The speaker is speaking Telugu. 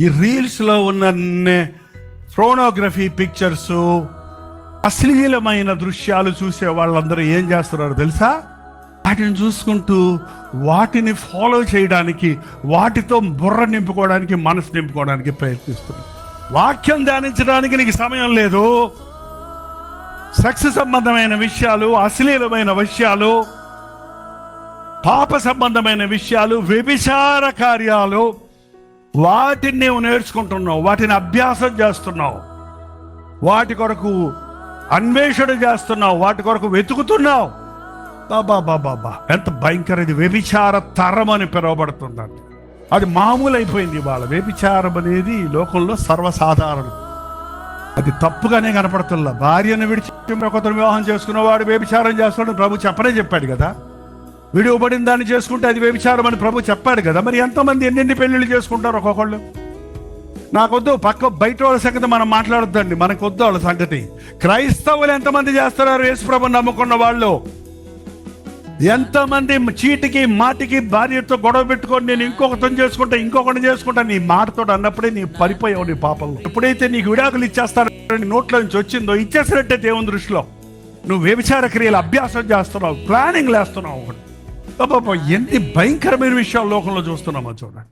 ఈ రీల్స్లో ఉన్న ఫోనోగ్రఫీ పిక్చర్స్, అశ్లీలమైన దృశ్యాలు చూసే వాళ్ళందరూ ఏం చేస్తున్నారు తెలుసా? వాటిని చూసుకుంటూ వాటిని ఫాలో చేయడానికి, వాటితో బుర్ర నింపుకోవడానికి, మనసు నింపుకోవడానికి ప్రయత్నిస్తున్నారు. వాక్యం ధ్యానించడానికి నీకు సమయం లేదు. సెక్స్ సంబంధమైన విషయాలు, అశ్లీలమైన విషయాలు, పాప సంబంధమైన విషయాలు, వ్యభిచార కార్యాలు, వాటిని నీవు నేర్చుకుంటున్నావు, వాటిని అభ్యాసం చేస్తున్నావు, వాటి కొరకు అన్వేషణ చేస్తున్నావు, వాటి కొరకు వెతుకుతున్నావు. బాబా ఎంత భయంకర! ఇది వ్యభిచార తరం అని పిలువబడుతుందండి. అది మామూలు అయిపోయింది ఇవాళ. వ్యభిచారం అనేది లోకంలో సర్వసాధారణం. అది తప్పుగానే కనపడుతుందా? భార్యను విడిచి కొత్తను వివాహం చేసుకున్నవాడు వ్యభిచారం చేస్తాడు ప్రభు చెప్పాడు కదా. విడివబడిన దాన్ని చేసుకుంటే అది వ్యభిచారం అని ప్రభు చెప్పాడు కదా. మరి ఎంతమంది ఎన్నెన్ని పెళ్ళిళ్ళు చేసుకుంటారు ఒక్కొక్కళ్ళు? నాకొద్దు, బయట వాళ్ళ సంగతి మనం మాట్లాడొద్దండి, మనకొద్దు వాళ్ళ సంగతి. క్రైస్తవులు ఎంతమంది చేస్తున్నారు? యేసు ప్రభుని నమ్ముకున్న వాళ్ళు ఎంతమంది చీటికి మాటికి భార్యతో గొడవ పెట్టుకొని నేను ఇంకొకరిని చేసుకుంటా నీ మాటతో అన్నప్పుడే నీ పడిపోయావు నీ పాపంలో. ఎప్పుడైతే నీకు విడాకులు ఇచ్చేస్తారని నోట్లో నుంచి వచ్చిందో, ఇచ్చేసినట్టే దేవుని దృష్టిలో నువ్వు వ్యభిచార క్రియలు అభ్యాసం చేస్తున్నావు, ప్లానింగ్ వేస్తున్నావు. ఎన్ని భయంకరమైన విషయాలు లోకంలో చూస్తున్నామో చూడండి.